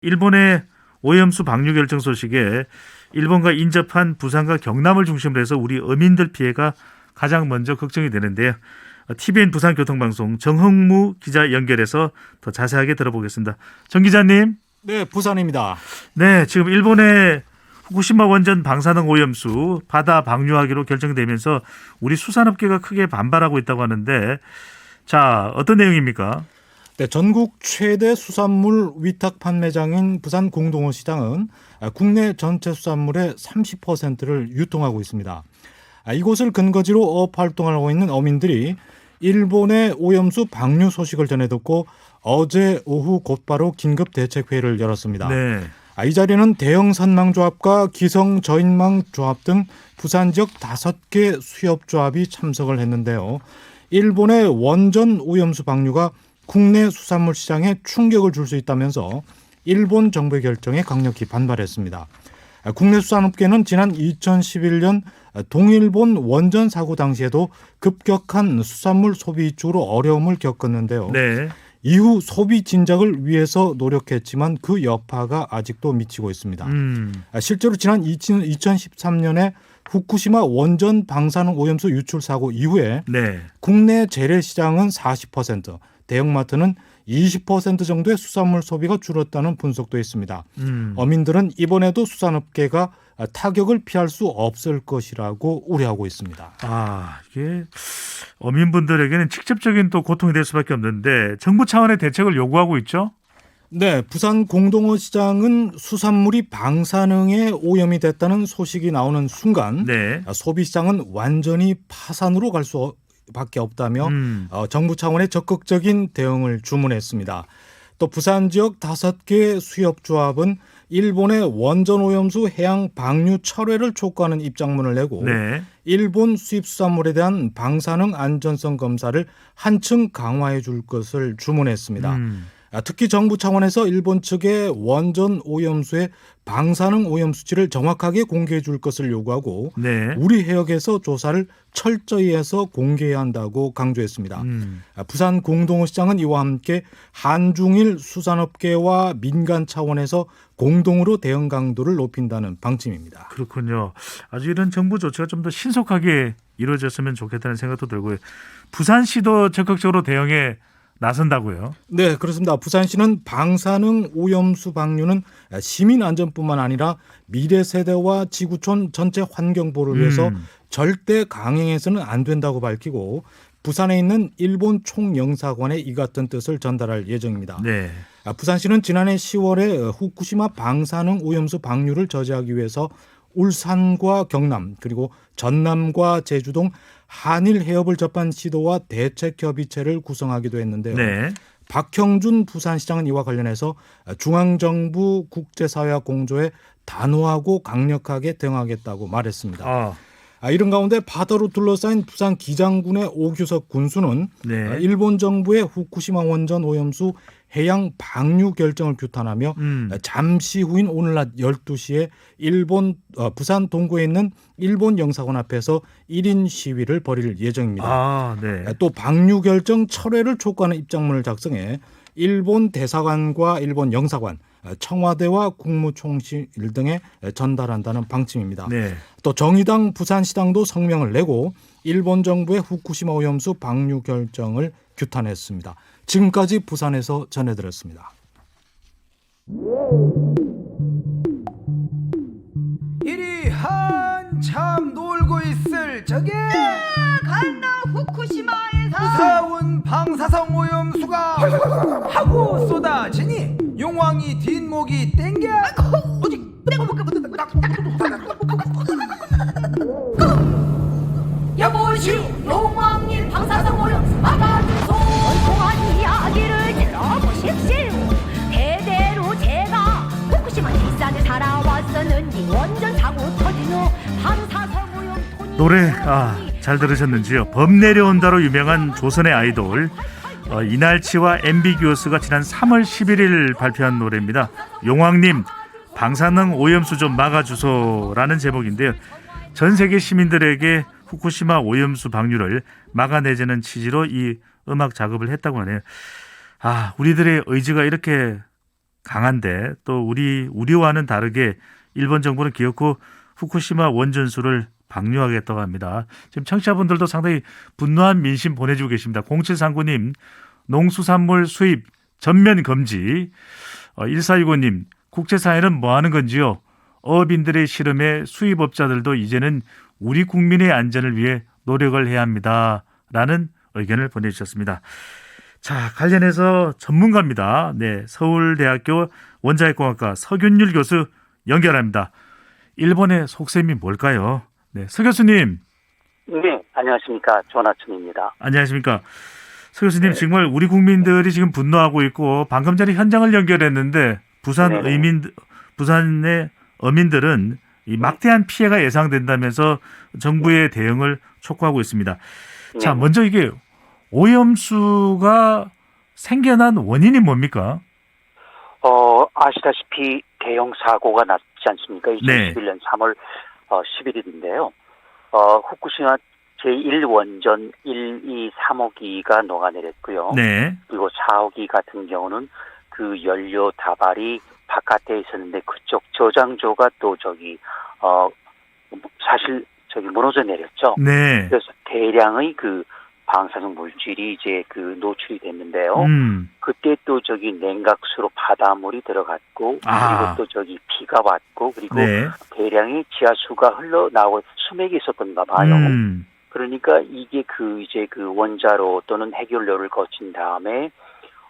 일본의 오염수 방류 결정 소식에 일본과 인접한 부산과 경남을 중심으로 해서 우리 어민들 피해가 가장 먼저 걱정이 되는데요. TVN 부산교통방송 정흥무 기자 연결해서 더 자세하게 들어보겠습니다. 정 기자님. 네, 부산입니다. 네, 지금 일본의 후쿠시마 원전 방사능 오염수 바다 방류하기로 결정되면서 우리 수산업계가 크게 반발하고 있다고 하는데, 자, 어떤 내용입니까? 네, 전국 최대 수산물 위탁 판매장인 부산 공동어 시장은 국내 전체 수산물의 30%를 유통하고 있습니다. 이곳을 근거지로 어업 활동을 하고 있는 어민들이 일본의 오염수 방류 소식을 전해 듣고 어제 오후 곧바로 긴급 대책회의를 열었습니다. 네. 이 자리는 대형 선망조합과 기성 저인망조합 등 부산 지역 5개 수협조합이 참석을 했는데요. 일본의 원전 오염수 방류가 국내 수산물 시장에 충격을 줄 수 있다면서 일본 정부의 결정에 강력히 반발했습니다. 국내 수산업계는 지난 2011년 동일본 원전 사고 당시에도 급격한 수산물 소비 위축으로 어려움을 겪었는데요. 네. 이후 소비 진작을 위해서 노력했지만 그 여파가 아직도 미치고 있습니다. 실제로 지난 2013년에 후쿠시마 원전 방사능 오염수 유출 사고 이후에 네. 국내 재래시장은 40%, 대형마트는 20% 정도의 수산물 소비가 줄었다는 분석도 있습니다. 어민들은 이번에도 수산업계가 타격을 피할 수 없을 것이라고 우려하고 있습니다. 이게 어민분들에게는 직접적인 또 고통이 될 수밖에 없는데 정부 차원의 대책을 요구하고 있죠? 네, 부산 공동어 시장은 수산물이 방사능에 오염이 됐다는 소식이 나오는 순간 네. 소비시장은 완전히 파산으로 갈 수밖에 없다며 정부 차원의 적극적인 대응을 주문했습니다. 또 부산 지역 5개 수협조합은 일본의 원전 오염수 해양 방류 철회를 촉구하는 입장문을 내고 네. 일본 수입 수산물에 대한 방사능 안전성 검사를 한층 강화해 줄 것을 주문했습니다. 특히 정부 차원에서 일본 측에 원전 오염수의 방사능 오염 수치를 정확하게 공개해 줄 것을 요구하고 네. 우리 해역에서 조사를 철저히 해서 공개해야 한다고 강조했습니다. 부산 공동어 시장은 이와 함께 한중일 수산업계와 민간 차원에서 공동으로 대응 강도를 높인다는 방침입니다. 그렇군요. 아주 이런 정부 조치가 좀 더 신속하게 이루어졌으면 좋겠다는 생각도 들고요. 부산시도 적극적으로 대응에 나선다고요? 네, 그렇습니다. 부산시는 방사능 오염수 방류는 시민 안전뿐만 아니라 미래 세대와 지구촌 전체 환경 보호를 위해서 절대 강행해서는 안 된다고 밝히고 부산에 있는 일본 총영사관에 이 같은 뜻을 전달할 예정입니다. 네. 부산시는 지난해 10월에 후쿠시마 방사능 오염수 방류를 저지하기 위해서 울산과 경남 그리고 전남과 제주 등 한일 해협을 접한 시도와 대책협의체를 구성하기도 했는데요. 네. 박형준 부산시장은 이와 관련해서 중앙정부 국제사회와 공조에 단호하고 강력하게 대응하겠다고 말했습니다. 이런 가운데 바다로 둘러싸인 부산 기장군의 오규석 군수는 네. 일본 정부의 후쿠시마 원전 오염수 해양 방류 결정을 규탄하며 잠시 후인 오늘 낮 12시에 일본 부산 동구에 있는 일본 영사관 앞에서 1인 시위를 벌일 예정입니다. 네. 또 방류 결정 철회를 촉구하는 입장문을 작성해 일본 대사관과 일본 영사관, 청와대와 국무총실 등에 전달한다는 방침입니다. 네. 또 정의당 부산시당도 성명을 내고 일본 정부의 후쿠시마 오염수 방류 결정을 규탄했습니다. 지금까지 부산에서 전해드렸습니다. 이리 한참 놀고 있을 적에 간다 후쿠시마에서 무사온 방사성 오염수가 하고 쏟아지니 용왕이 뒷목이 땡겨 어디 내가 여보시오 용왕님 방사성 오염수 막아주소 공공한 이야기를 들어보십시오. 대대로 제가 후쿠시마 뒷산에 살아왔었는지 원전 사고 터진 후 방사성 오염 토니 노래 잘 들으셨는지요? 범 내려온다로 유명한 조선의 아이돌 이날치와 앰비기우스가 지난 3월 11일 발표한 노래입니다. 용왕님 방사능 오염수 좀 막아주소라는 제목인데요. 전 세계 시민들에게 후쿠시마 오염수 방류를 막아내자는 취지로 이 음악 작업을 했다고 하네요. 우리들의 의지가 이렇게 강한데 또 우리와는 다르게 일본 정부는 기어코 후쿠시마 원전수를 방류하겠다고 합니다. 지금 청취자분들도 상당히 분노한 민심 보내주고 계십니다. 0739님 농수산물 수입 전면 금지. 1465님 국제사회는 뭐 하는 건지요? 어업인들의 실험에 수입업자들도 이제는 우리 국민의 안전을 위해 노력을 해야 합니다. 라는 의견을 보내주셨습니다. 자, 관련해서 전문가입니다. 네, 서울대학교 원자핵공학과 서균율 교수 연결합니다. 일본의 속셈이 뭘까요? 네, 서 교수님. 네, 안녕하십니까. 좋은 아침입니다. 안녕하십니까. 서 교수님, 정말 우리 국민들이 지금 분노하고 있고 방금 전에 현장을 연결했는데 부산의 어민들은 이 막대한 피해가 예상된다면서 정부의 대응을 촉구하고 있습니다. 자, 먼저 이게 오염수가 생겨난 원인이 뭡니까? 아시다시피 대형 사고가 났지 않습니까? 네. 2011년 3월 11일인데요. 후쿠시마 제1원전 1, 2, 3호기가 녹아내렸고요. 네. 그리고 4호기 같은 경우는 그 연료 다발이 바깥에 있었는데 그쪽 저장소가 또 사실 무너져 내렸죠. 네. 그래서 대량의 그 방사능 물질이 이제 노출이 됐는데요. 그때 또 냉각수로 바닷물이 들어갔고, 그리고 또 비가 왔고, 그리고 네. 대량의 지하수가 흘러나오고 수맥이 있었던가 봐요. 그러니까 이게 원자로 또는 해결료를 거친 다음에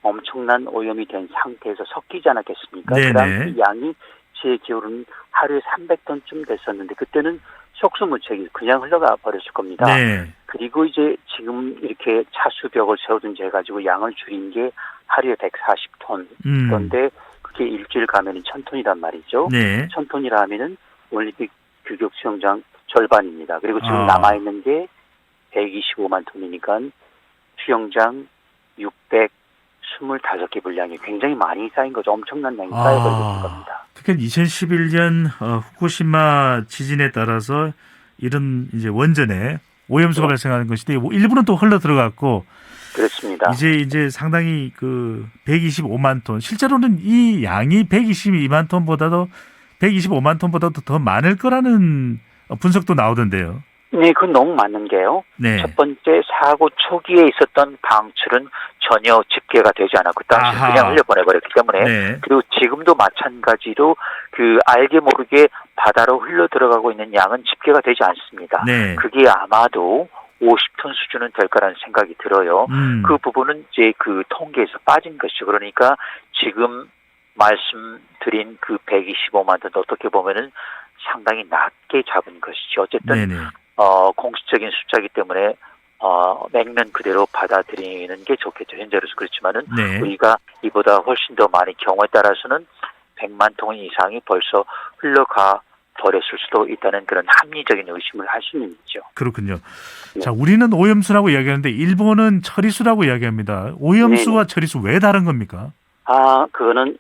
엄청난 오염이 된 상태에서 섞이지 않았겠습니까? 네네. 그다음 양이 제 기억으로는 하루에 300톤쯤 됐었는데 그때는 속수무책이 그냥 흘러가 버렸을 겁니다. 네. 그리고 이제 지금 이렇게 차수벽을 세우든지 해가지고 양을 줄인 게 하루에 140톤. 그런데 그게 일주일 가면은 1000톤이란 말이죠. 네. 1000톤이라 하면은 올림픽 규격 수영장 절반입니다. 그리고 지금 남아있는 게 125만 톤이니까 수영장 625개 분량이 굉장히 많이 쌓인 거죠. 엄청난 양이 쌓여버리고 있는 겁니다. 그러니까 2011년 후쿠시마 지진에 따라서 이런 이제 원전에 오염수가 발생하는 것인데 일부는 또 흘러 들어갔고 그렇습니다. 이제 상당히 125만 톤 실제로는 이 양이 125만 톤보다도 더 많을 거라는 분석도 나오던데요. 네, 그건 너무 맞는 게요. 네. 첫 번째 사고 초기에 있었던 방출은 전혀 집계가 되지 않았고 당시 그냥 흘려보내버렸기 때문에 네. 그리고 지금도 마찬가지로 알게 모르게 바다로 흘러 들어가고 있는 양은 집계가 되지 않습니다. 네. 그게 아마도 50톤 수준은 될 거라는 생각이 들어요. 그 부분은 이제 통계에서 빠진 것이죠. 그러니까 지금 말씀드린 125만 톤 어떻게 보면은 상당히 낮게 잡은 것이죠. 어쨌든 네네. 공식적인 숫자이기 때문에 맥면 그대로 받아들이는 게 좋겠죠. 현재로서 그렇지만은 네. 우리가 이보다 훨씬 더 많이 경우에 따라서는 100만 톤 이상이 벌써 흘러가 버렸을 수도 있다는 그런 합리적인 의심을 할 수는 있죠. 그렇군요. 자, 우리는 오염수라고 이야기하는데 일본은 처리수라고 이야기합니다. 오염수와 처리수 왜 다른 겁니까? 그거는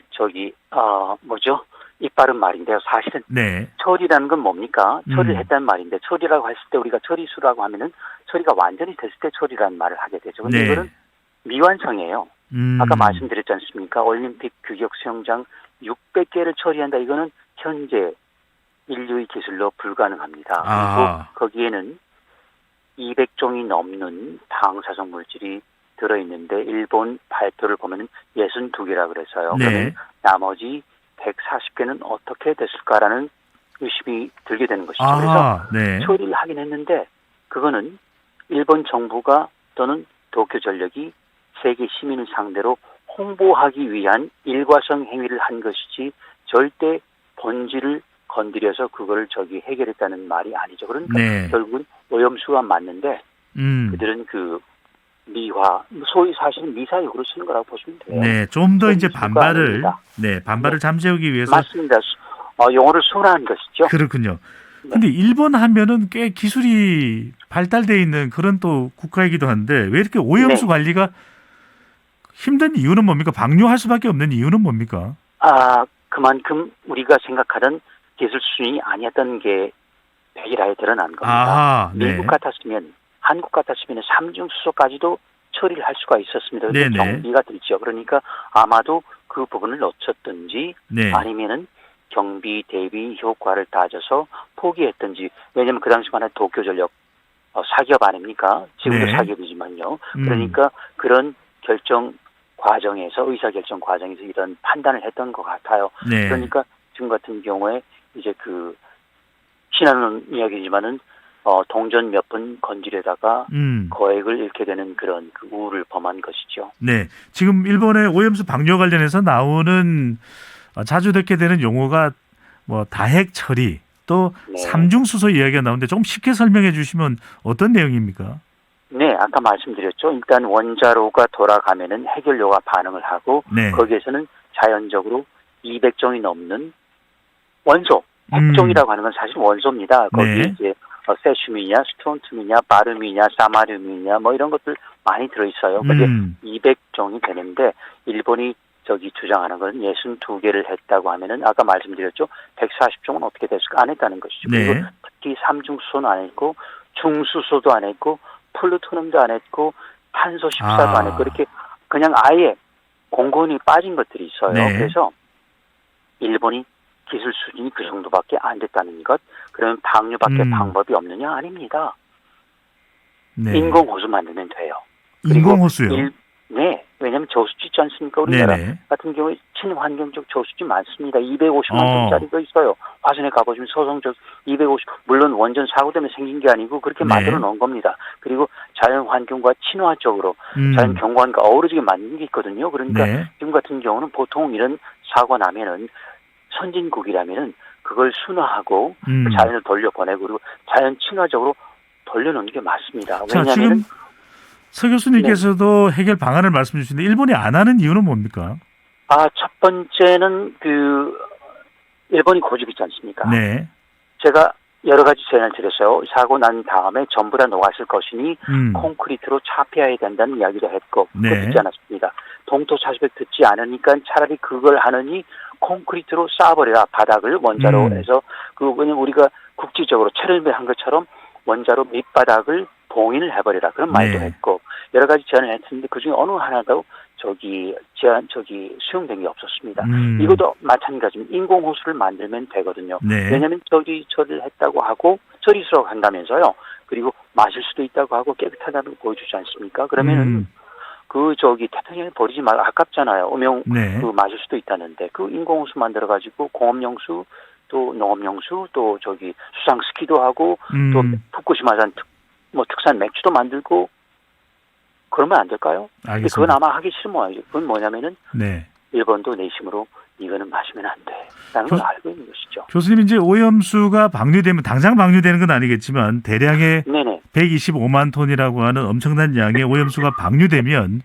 입 바른 말인데요. 사실은 네. 처리라는 건 뭡니까? 처리를 했다는 말인데 처리라고 했을 때 우리가 처리수라고 하면은 처리가 완전히 됐을 때 처리라는 말을 하게 되죠. 근데 네. 이거는 미완성이에요. 아까 말씀드렸지 않습니까? 올림픽 규격 수영장 600개를 처리한다. 이거는 현재 인류의 기술로 불가능합니다. 그리고 거기에는 200종이 넘는 방사성 물질이 들어있는데 일본 발표를 보면 62개라 그래서요. 네. 그러면 나머지 140개는 어떻게 됐을까라는 의심이 들게 되는 것이죠. 그래서 네. 처리를 하긴 했는데 그거는 일본 정부가 또는 도쿄전력이 세계 시민을 상대로 홍보하기 위한 일과성 행위를 한 것이지 절대 본질을 건드려서 그걸 해결했다는 말이 아니죠. 그러니까 네. 결국은 오염수가 맞는데 그들은 미화, 소위 사실은 미사역으로 쓰는 거라고 보시면 돼요. 네, 좀 더 이제 반발을 아닙니다. 잠재우기 위해서 맞습니다. 용어를 순화한 것이죠. 그렇군요. 근데 일본 하면은 꽤 기술이 발달돼 있는 그런 또 국가이기도 한데 왜 이렇게 오염수 관리가 힘든 이유는 뭡니까? 방류할 수밖에 없는 이유는 뭡니까? 그만큼 우리가 생각하던 기술 수준이 아니었던 게 백일하에 드러난 겁니다. 미국 같았으면 한국 같았으면 삼중수소까지도 처리를 할 수가 있었습니다. 네네. 정비가 들죠. 그러니까 아마도 그 부분을 놓쳤든지 네. 아니면은 경비 대비 효과를 따져서 포기했든지. 왜냐하면 그 당시만 해도 도쿄전력 사기업 아닙니까? 지금도 네. 사기업이지만요. 그러니까 그런 결정 과정에서 의사결정 과정에서 이런 판단을 했던 것 같아요. 네. 그러니까 지금 같은 경우에 이제 그 신하는 이야기지만은 동전 몇 번 건지려다가 거액을 잃게 되는 그런 그 우를 범한 것이죠. 네. 지금 일본의 오염수 방류 관련해서 나오는 자주 듣게 되는 용어가 뭐 다핵 처리 또 네. 삼중수소 이야기가 나오는데 조금 쉽게 설명해 주시면 어떤 내용입니까? 네, 아까 말씀드렸죠. 일단 원자로가 돌아가면은 해결료가 반응을 하고 네. 거기에서는 자연적으로 200종이 넘는 원소, 핵종이라고 하는 건 사실 원소입니다. 거기에 네. 이제 세슘이냐, 스트론튬이냐, 바륨이냐, 사마륨이냐 뭐 이런 것들 많이 들어있어요. 그게 200종이 되는데 일본이 저기 주장하는 건 62개를 했다고 하면은 아까 말씀드렸죠. 140종은 어떻게 됐을까? 안 했다는 것이죠. 네. 그리고 특히 삼중수소는 안 했고 중수소도 안 했고 플루토늄도 안 했고 탄소 14도 안 했고 이렇게 그냥 아예 공군이 빠진 것들이 있어요. 네. 그래서 일본이 기술 수준이 그 정도밖에 안 됐다는 것. 그러면 방류밖에 방법이 없느냐? 아닙니다. 네. 인공호수 만들면 돼요. 그리고 인공호수요? 네. 왜냐하면 저수지 있지 않습니까? 우리나라 네네. 같은 경우에 친환경적 저수지 많습니다. 250만 톤짜리도 있어요. 화순에 가보시면 소성적 250, 물론 원전 사고 때문에 생긴 게 아니고 그렇게 네. 만들어 놓은 겁니다. 그리고 자연 환경과 친화적으로 자연 경관과 어우러지게 만든 게 있거든요. 그러니까 네. 지금 같은 경우는 보통 이런 사고 나면은 선진국이라면은 그걸 순화하고 자연을 돌려보내고 그리고 자연 친화적으로 돌려놓는 게 맞습니다. 자, 왜냐하면 지금 서 교수님께서도 해결 방안을 말씀해 주시는데 일본이 안 하는 이유는 뭡니까? 첫 번째는 일본이 고집이지 않습니까? 네. 제가 여러 가지 제안을 드렸어요. 사고 난 다음에 전부 다 녹았을 것이니 콘크리트로 차폐해야 된다는 이야기를 했고 네. 그거 듣지 않았습니다. 동토차주백 듣지 않으니까 차라리 그걸 하느니 콘크리트로 쌓아버려라. 바닥을 원자로 해서 왜냐면 우리가 국지적으로 체르노빌 한 것처럼 원자로 밑바닥을 봉인을 해버리라. 그런 말도 네. 했고 여러 가지 제안을 했는데 그중에 어느 하나도 수용된 게 없었습니다. 이것도 마찬가지입니다. 인공호수를 만들면 되거든요. 네. 왜냐하면 처리를 했다고 하고 처리수로 간다면서요. 그리고 마실 수도 있다고 하고 깨끗하다고 보여주지 않습니까? 그러면은 태평양에 버리지 말고 아깝잖아요. 네. 마실 수도 있다는데 그 인공호수 만들어 가지고 공업용수 또 농업용수 또 수상 스키도 하고 또 후쿠시마산 특산 맥주도 만들고 그러면 안 될까요? 근데 알겠습니다. 그건 아마 하기 싫으면 그건 뭐냐면은 네. 일본도 내심으로 이거는 마시면 안 돼. 라는 걸 알고 있는 것이죠. 교수님 이제 오염수가 방류되면 당장 방류되는 건 아니겠지만 대량의 네네. 125만 톤이라고 하는 엄청난 양의 오염수가 방류되면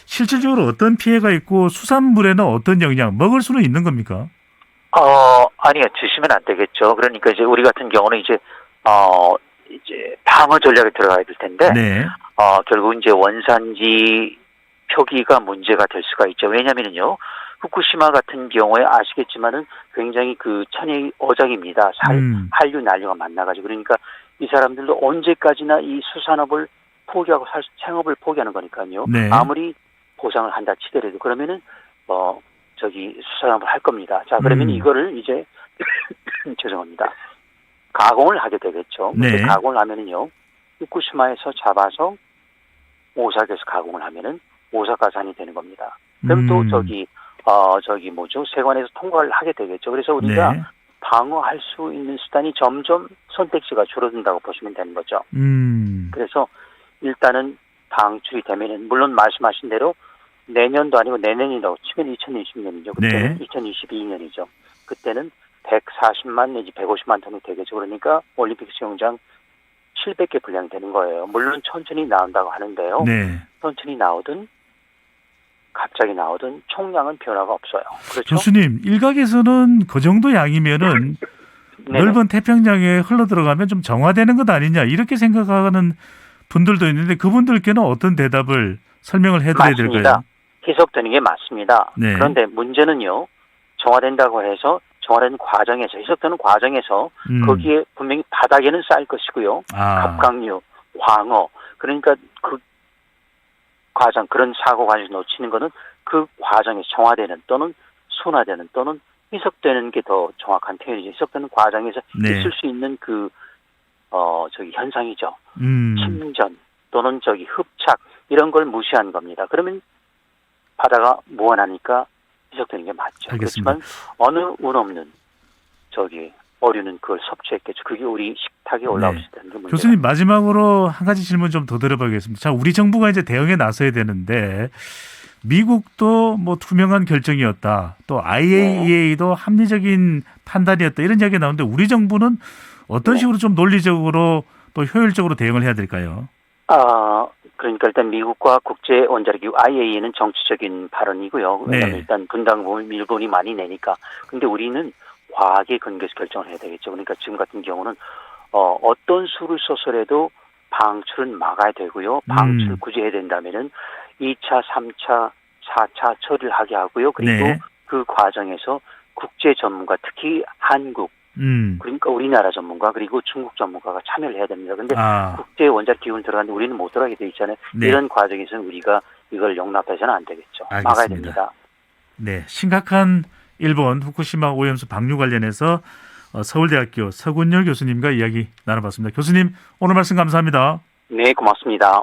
실질적으로 어떤 피해가 있고 수산물에는 어떤 영향, 먹을 수는 있는 겁니까? 아니요. 드시면 안 되겠죠. 그러니까 이제 우리 같은 경우는 이제 방어 전략에 들어가야 될 텐데 네. 결국 이제 원산지 표기가 문제가 될 수가 있죠. 왜냐면은요. 후쿠시마 같은 경우에 아시겠지만은 굉장히 천혜의 어장입니다. 한류 난류가 만나가지고 그러니까 이 사람들도 언제까지나 이 수산업을 포기하고 생업을 포기하는 거니까요. 네. 아무리 보상을 한다 치더라도 그러면은 수산업을 할 겁니다. 자 그러면 이거를 이제 죄송합니다. 가공을 하게 되겠죠. 네. 가공을 하면은요. 후쿠시마에서 잡아서 오사카에서 가공을 하면은 오사카산이 되는 겁니다. 그럼 또 세관에서 통과를 하게 되겠죠. 그래서 우리가 네. 방어할 수 있는 수단이 점점 선택지가 줄어든다고 보시면 되는 거죠. 그래서 일단은 방출이 되면은 물론 말씀하신 대로 내년도 아니고 내년이라고 치면 2020년이죠. 그때는 네. 2022년이죠. 그때는 140만 내지 150만 톤이 되겠죠. 그러니까 올림픽 수영장 700개 분량이 되는 거예요. 물론 천천히 나온다고 하는데요. 네. 천천히 나오든 갑자기 나오든 총량은 변화가 없어요. 그렇죠? 교수님, 일각에서는 그 정도 양이면은 네네. 넓은 태평양에 흘러 들어가면 좀 정화되는 것 아니냐 이렇게 생각하는 분들도 있는데 그분들께는 어떤 대답을 설명을 해드려야 맞습니다. 될까요? 해석되는 게 맞습니다. 네. 그런데 문제는요. 정화된다고 해서 정화되는 과정에서 해석되는 과정에서 거기에 분명히 바닥에는 쌓일 것이고요. 갑각류, 광어 그러니까 그런 사고 관에서 놓치는 거는 그 과정에서 정화되는 또는 순화되는 또는 희석되는 게 더 정확한 표현이죠. 희석되는 과정에서 네. 있을 수 있는 그 현상이죠. 음. 침전 또는 흡착 이런 걸 무시한 겁니다. 그러면 바다가 무한하니까 희석되는 게 맞죠. 알겠습니다. 그렇지만 어느 운 없는 어류는 그걸 섭취했겠죠. 그게 우리 식탁에 올라올 수 있다는 게 문제가. 교수님 마지막으로 한 가지 질문 좀 더 드려보겠습니다. 자, 우리 정부가 이제 대응에 나서야 되는데 미국도 뭐 투명한 결정이었다. 또 IAEA도 합리적인 판단이었다. 이런 이야기가 나오는데 우리 정부는 어떤 식으로 좀 논리적으로 또 효율적으로 대응을 해야 될까요? 그러니까 일단 미국과 국제 원자력기구 IAEA는 정치적인 발언이고요. 왜냐하면 네. 일단 분담금을 일본이 많이 내니까. 근데 우리는 과학에 근거해서 결정을 해야 되겠죠. 그러니까 지금 같은 경우는 어떤 수를 써서라도 방출은 막아야 되고요. 방출 굳이 해야 된다면은 2차, 3차, 4차 처리를 하게 하고요. 그리고 네. 그 과정에서 국제 전문가, 특히 한국, 그러니까 우리나라 전문가 그리고 중국 전문가가 참여를 해야 됩니다. 근데 국제 원자력 기구는 들어가는데 우리는 못 들어가게 돼 있잖아요. 네. 이런 과정에서는 우리가 이걸 용납해서는 안 되겠죠. 알겠습니다. 막아야 됩니다. 네, 심각한 일본 후쿠시마 오염수 방류 관련해서 서울대학교 서군열 교수님과 이야기 나눠봤습니다. 교수님 오늘 말씀 감사합니다. 네, 고맙습니다.